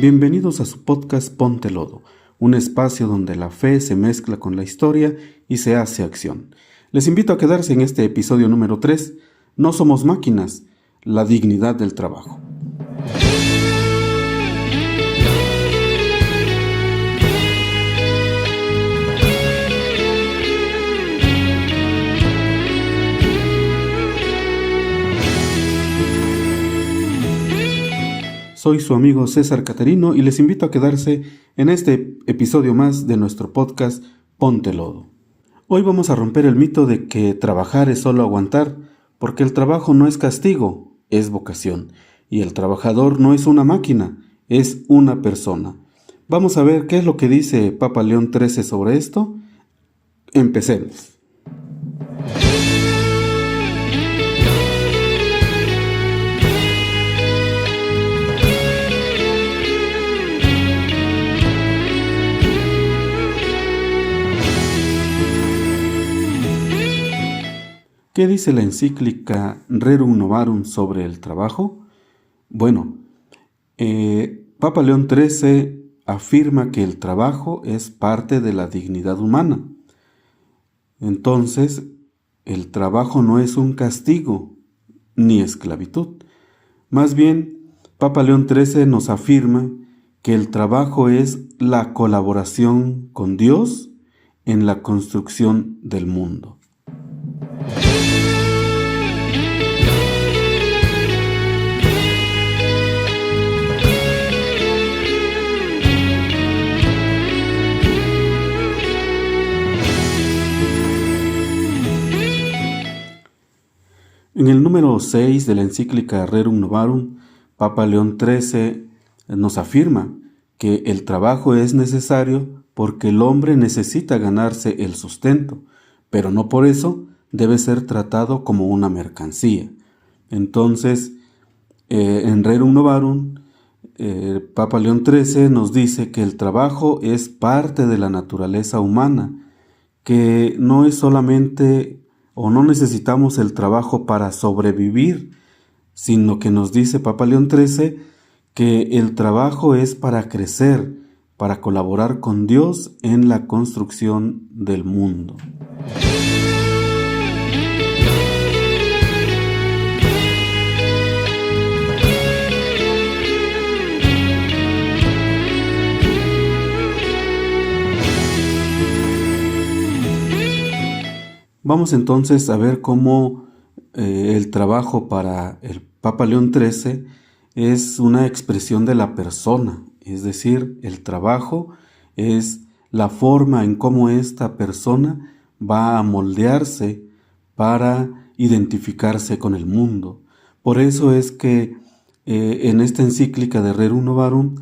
Bienvenidos a su podcast Ponte Lodo, un espacio donde la fe se mezcla con la historia y se hace acción. Les invito a quedarse en este episodio número 3, No somos máquinas, la dignidad del trabajo. Soy su amigo César Caterino y les invito a quedarse en este episodio más de nuestro podcast Ponte Lodo. Hoy vamos a romper el mito de que trabajar es solo aguantar, porque el trabajo no es castigo, es vocación. Y el trabajador no es una máquina, es una persona. Vamos a ver qué es lo que dice Papa León XIII sobre esto. Empecemos. ¿Qué dice la encíclica Rerum Novarum sobre el trabajo? Bueno, Papa León XIII afirma que el trabajo es parte de la dignidad humana. Entonces, el trabajo no es un castigo ni esclavitud. Más bien, Papa León XIII nos afirma que el trabajo es la colaboración con Dios en la construcción del mundo. En el número 6 de la encíclica Rerum Novarum, Papa León XIII nos afirma que el trabajo es necesario porque el hombre necesita ganarse el sustento, pero no por eso debe ser tratado como una mercancía. Entonces, en Rerum Novarum, Papa León XIII nos dice que el trabajo es parte de la naturaleza humana, que no es solamente o no necesitamos el trabajo para sobrevivir, sino que nos dice Papa León XIII que el trabajo es para crecer, para colaborar con Dios en la construcción del mundo. Vamos entonces a ver cómo el trabajo para el Papa León XIII es una expresión de la persona, es decir, el trabajo es la forma en cómo esta persona va a moldearse para identificarse con el mundo. Por eso es que en esta encíclica de Rerum Novarum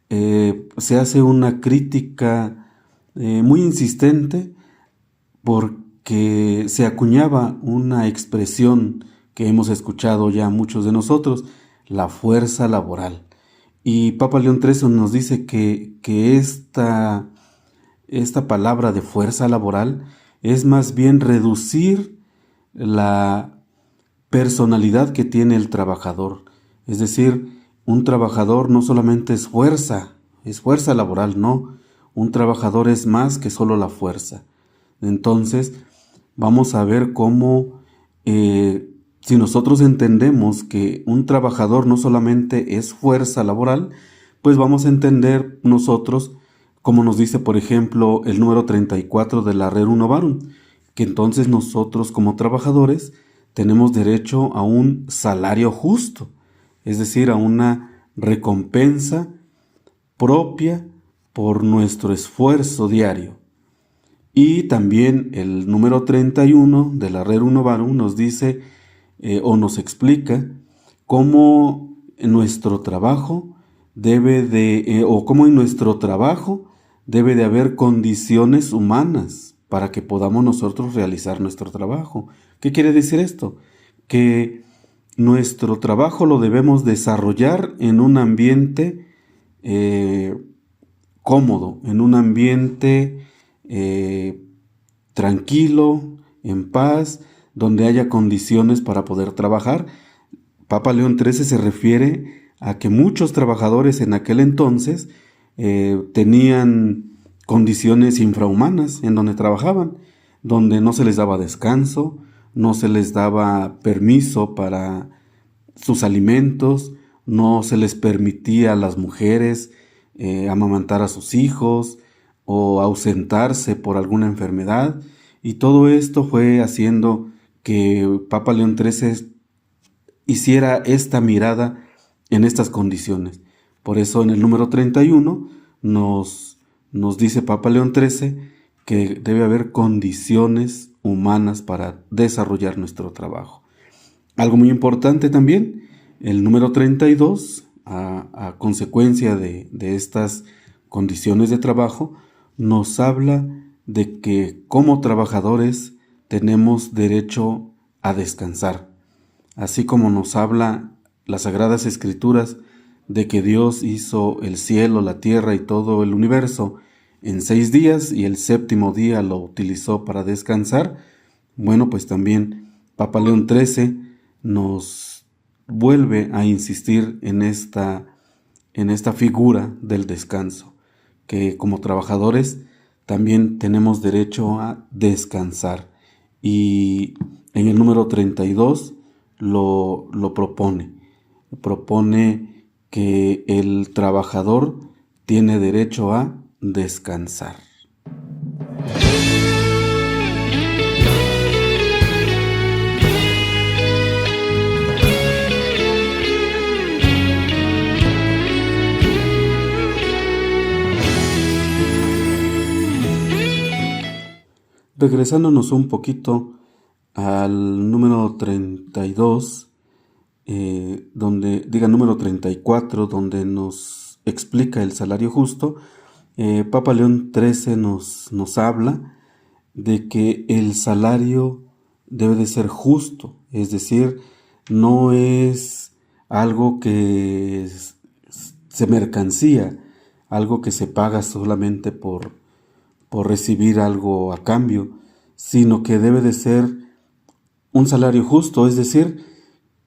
se hace una crítica muy insistente porque se acuñaba una expresión que hemos escuchado ya muchos de nosotros, la fuerza laboral. Y Papa León XIII nos dice que esta palabra de fuerza laboral es más bien reducir la personalidad que tiene el trabajador. Es decir, un trabajador no solamente es fuerza laboral, no. Un trabajador es más que solo la fuerza. Entonces, vamos a ver cómo, si nosotros entendemos que un trabajador no solamente es fuerza laboral, pues vamos a entender nosotros, como nos dice por ejemplo el número 34 de la Rerum Novarum, que entonces nosotros como trabajadores tenemos derecho a un salario justo, es decir, a una recompensa propia por nuestro esfuerzo diario. Y también el número 31 de la Rerum Novarum nos dice o nos explica cómo nuestro trabajo cómo en nuestro trabajo debe de haber condiciones humanas para que podamos nosotros realizar nuestro trabajo. ¿Qué quiere decir esto? Que nuestro trabajo lo debemos desarrollar en un ambiente cómodo, en un ambiente tranquilo, en paz, donde haya condiciones para poder trabajar. Papa León XIII se refiere a que muchos trabajadores en aquel entonces tenían condiciones infrahumanas en donde trabajaban, donde no se les daba descanso, no se les daba permiso para sus alimentos, no se les permitía a las mujeres amamantar a sus hijos o ausentarse por alguna enfermedad, y todo esto fue haciendo que Papa León XIII hiciera esta mirada en estas condiciones. Por eso en el número 31 nos dice Papa León XIII que debe haber condiciones humanas para desarrollar nuestro trabajo. Algo muy importante también, el número 32, a consecuencia de estas condiciones de trabajo, nos habla de que como trabajadores tenemos derecho a descansar. Así como nos habla las Sagradas Escrituras de que Dios hizo el cielo, la tierra y todo el universo en 6 días y el séptimo día lo utilizó para descansar, bueno, pues también Papa León XIII nos vuelve a insistir en esta figura del descanso, que como trabajadores también tenemos derecho a descansar. Y en el número 32 lo propone que el trabajador tiene derecho a descansar. Regresándonos un poquito al número 32, número 34, donde nos explica el salario justo, Papa León XIII nos habla de que el salario debe de ser justo, es decir, no es algo que se mercancía, algo que se paga solamente por recibir algo a cambio, sino que debe de ser un salario justo, es decir,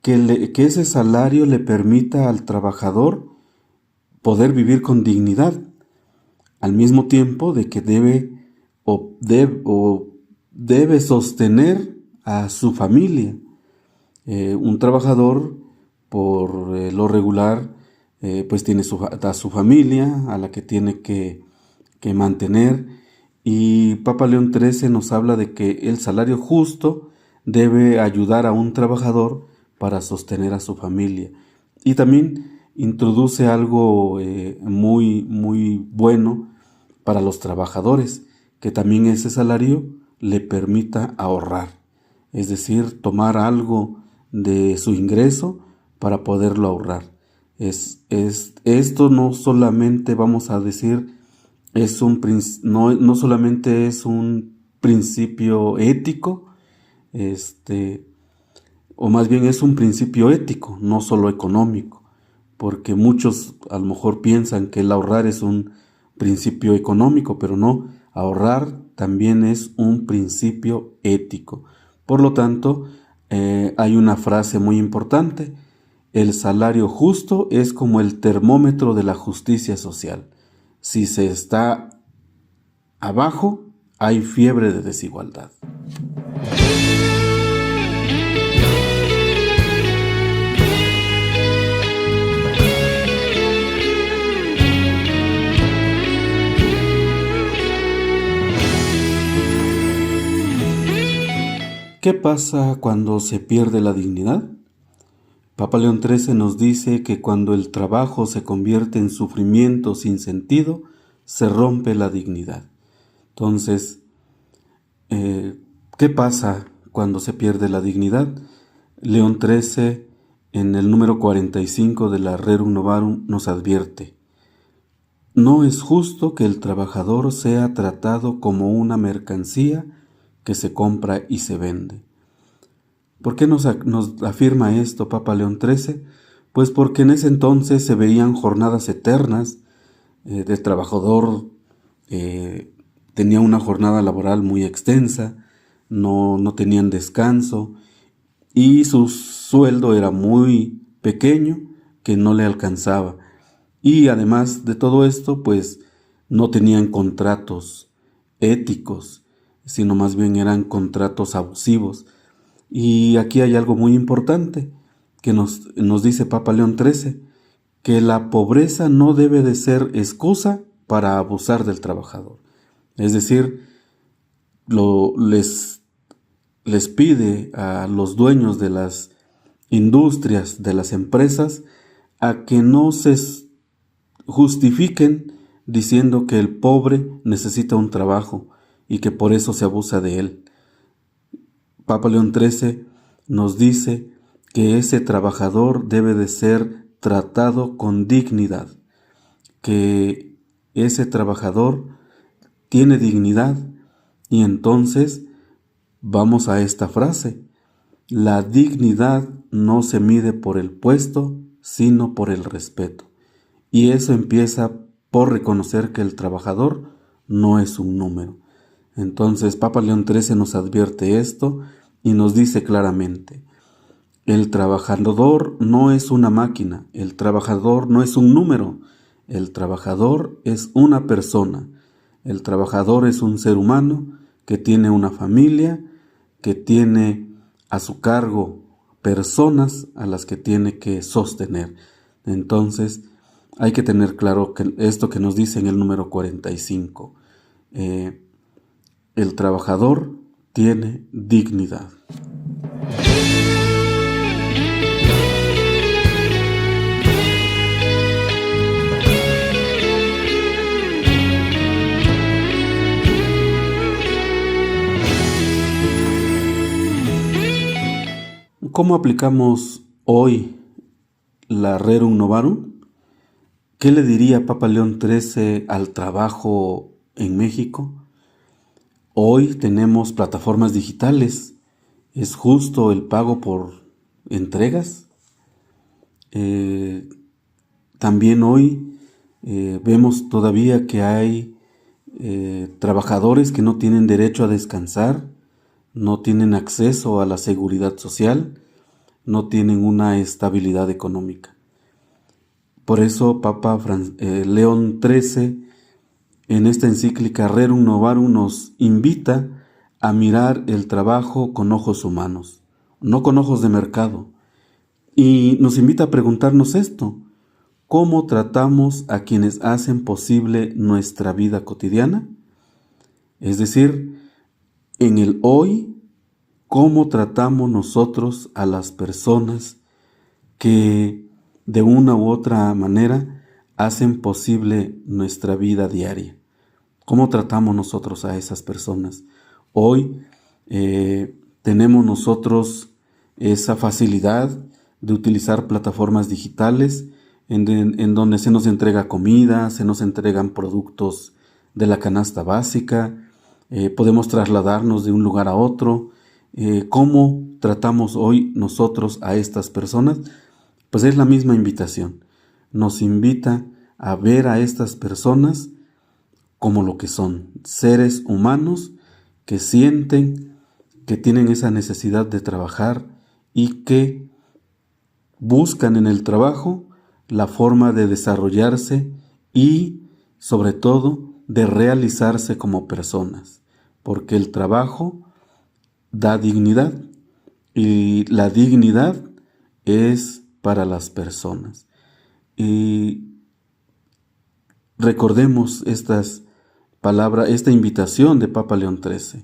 que ese salario le permita al trabajador poder vivir con dignidad, al mismo tiempo de que debe sostener a su familia. Un trabajador, por lo regular, pues tiene a su familia, a la que tiene que mantener, y Papa León XIII nos habla de que el salario justo debe ayudar a un trabajador para sostener a su familia. Y también introduce algo muy, muy bueno para los trabajadores, que también ese salario le permita ahorrar, es decir, tomar algo de su ingreso para poderlo ahorrar. Esto no solamente vamos a decir no solamente es un principio ético, o más bien es un principio ético, no solo económico, porque muchos a lo mejor piensan que el ahorrar es un principio económico, pero no, ahorrar también es un principio ético. Por lo tanto, hay una frase muy importante: el salario justo es como el termómetro de la justicia social. Si se está abajo, hay fiebre de desigualdad. ¿Qué pasa cuando se pierde la dignidad? Papa León XIII nos dice que cuando el trabajo se convierte en sufrimiento sin sentido, se rompe la dignidad. Entonces, ¿qué pasa cuando se pierde la dignidad? León XIII, en el número 45 de la Rerum Novarum, nos advierte: no es justo que el trabajador sea tratado como una mercancía que se compra y se vende. ¿Por qué nos afirma esto Papa León XIII? Pues porque en ese entonces se veían jornadas eternas. El trabajador tenía una jornada laboral muy extensa, no tenían descanso y su sueldo era muy pequeño que no le alcanzaba. Y además de todo esto, pues no tenían contratos éticos, sino más bien eran contratos abusivos. Y aquí hay algo muy importante que nos dice Papa León XIII, que la pobreza no debe de ser excusa para abusar del trabajador. Es decir, les pide a los dueños de las industrias, de las empresas, a que no se justifiquen diciendo que el pobre necesita un trabajo y que por eso se abusa de él. Papa León XIII nos dice que ese trabajador debe de ser tratado con dignidad, que ese trabajador tiene dignidad. Y entonces vamos a esta frase: la dignidad no se mide por el puesto, sino por el respeto. Y eso empieza por reconocer que el trabajador no es un número. Entonces Papa León XIII nos advierte esto y nos dice claramente: el trabajador no es una máquina, el trabajador no es un número, el trabajador es una persona, el trabajador es un ser humano que tiene una familia, que tiene a su cargo personas a las que tiene que sostener. Entonces hay que tener claro que esto que nos dice en el número 45, el trabajador tiene dignidad. ¿Cómo aplicamos hoy la Rerum Novarum? ¿Qué le diría Papa León XIII al trabajo en México? Hoy tenemos plataformas digitales. ¿Es justo el pago por entregas? También hoy vemos todavía que hay trabajadores que no tienen derecho a descansar, no tienen acceso a la seguridad social, no tienen una estabilidad económica. Por eso Papa León XIII en esta encíclica Rerum Novarum nos invita a mirar el trabajo con ojos humanos, no con ojos de mercado. Y nos invita a preguntarnos esto: ¿cómo tratamos a quienes hacen posible nuestra vida cotidiana? Es decir, en el hoy, ¿cómo tratamos nosotros a las personas que de una u otra manera hacen posible nuestra vida diaria? ¿Cómo tratamos nosotros a esas personas? Hoy tenemos nosotros esa facilidad de utilizar plataformas digitales en donde se nos entrega comida, se nos entregan productos de la canasta básica, podemos trasladarnos de un lugar a otro. ¿Cómo tratamos hoy nosotros a estas personas? Pues es la misma invitación. Nos invita a ver a estas personas como lo que son, seres humanos que sienten, que tienen esa necesidad de trabajar y que buscan en el trabajo la forma de desarrollarse y, sobre todo, de realizarse como personas, porque el trabajo da dignidad y la dignidad es para las personas. Y recordemos estas palabras, esta invitación de Papa León XIII.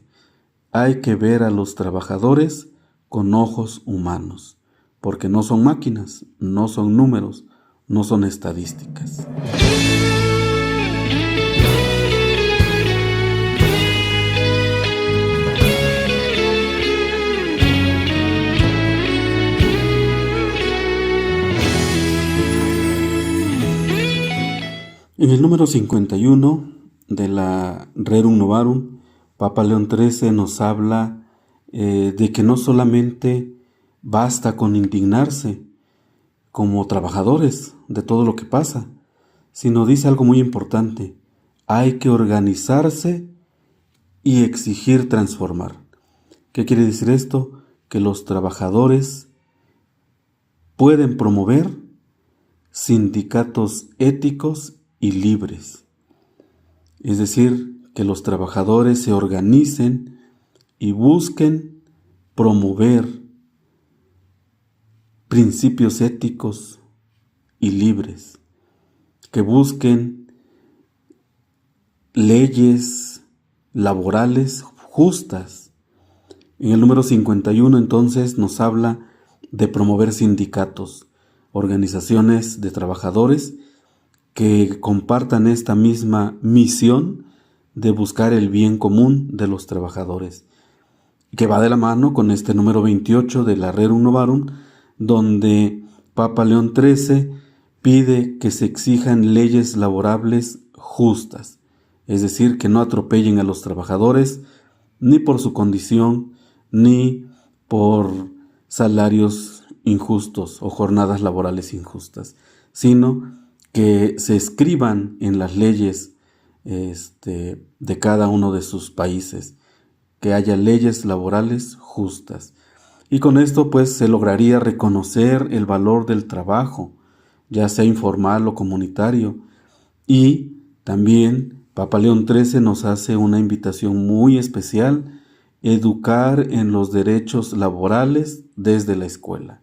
Hay que ver a los trabajadores con ojos humanos, porque no son máquinas, no son números, no son estadísticas. En el número 51 de la Rerum Novarum, Papa León XIII nos habla de que no solamente basta con indignarse como trabajadores de todo lo que pasa, sino dice algo muy importante: hay que organizarse y exigir transformar. ¿Qué quiere decir esto? Que los trabajadores pueden promover sindicatos éticos y libres. Es decir, que los trabajadores se organicen y busquen promover principios éticos y libres, que busquen leyes laborales justas. En el número 51 entonces nos habla de promover sindicatos, organizaciones de trabajadores que compartan esta misma misión de buscar el bien común de los trabajadores, que va de la mano con este número 28 de la Rerum Novarum, donde Papa León XIII pide que se exijan leyes laborables justas, es decir, que no atropellen a los trabajadores ni por su condición, ni por salarios injustos o jornadas laborales injustas, sino que se escriban en las leyes de cada uno de sus países, que haya leyes laborales justas. Y con esto pues se lograría reconocer el valor del trabajo, ya sea informal o comunitario. Y también Papa León XIII nos hace una invitación muy especial: educar en los derechos laborales desde la escuela.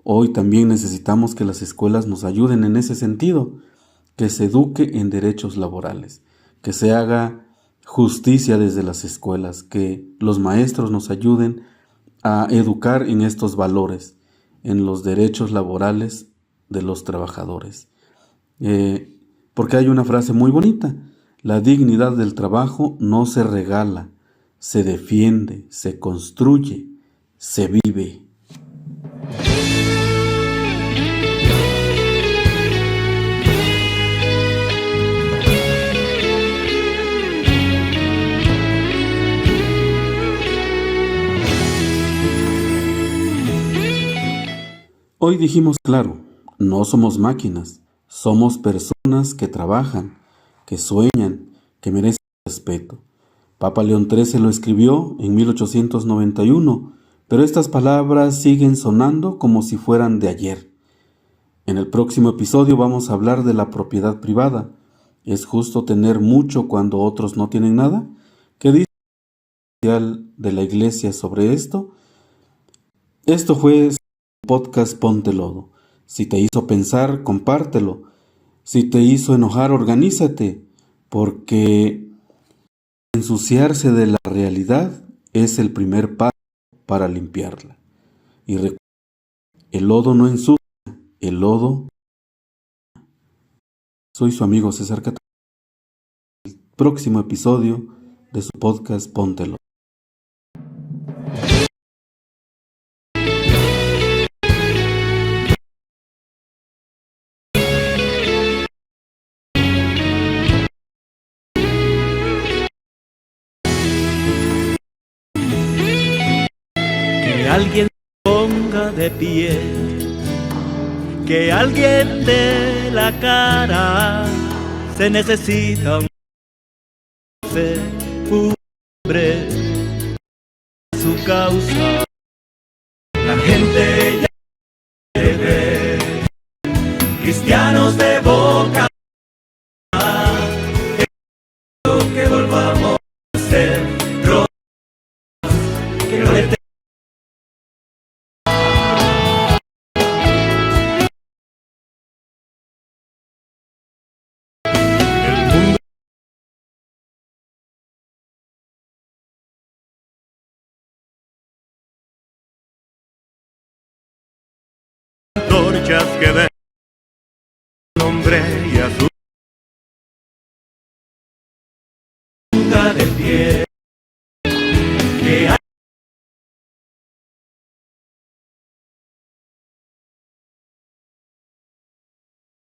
Hoy también necesitamos que las escuelas nos ayuden en ese sentido, que se eduque en derechos laborales, que se haga justicia desde las escuelas, que los maestros nos ayuden a educar en estos valores, en los derechos laborales de los trabajadores. Porque hay una frase muy bonita: la dignidad del trabajo no se regala, se defiende, se construye, se vive. Hoy dijimos claro, no somos máquinas, somos personas que trabajan, que sueñan, que merecen respeto. Papa León XIII lo escribió en 1891, pero estas palabras siguen sonando como si fueran de ayer. En el próximo episodio vamos a hablar de la propiedad privada. ¿Es justo tener mucho cuando otros no tienen nada? ¿Qué dice el oficial de la Iglesia sobre esto? Esto fue podcast Ponte Lodo. Si te hizo pensar, compártelo. Si te hizo enojar, organízate, porque ensuciarse de la realidad es el primer paso para limpiarla. Y recuerda, el lodo no ensucia, el lodo. Soy su amigo César Catalán. El próximo episodio de su podcast Ponte Lodo. Que alguien ponga de pie, que alguien dé la cara, se necesita un hombre, su causa. La gente ya quiere ver cristianos de boca, que volvamos a ser que no le antorchas que ven nombre y a su punta de pie, que hay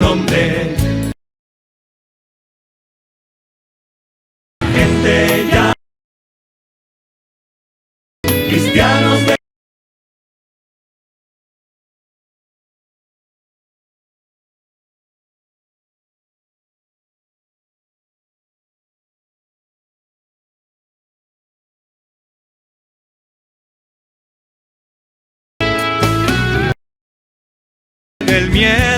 nombre, gente ya, cristianos de el miedo.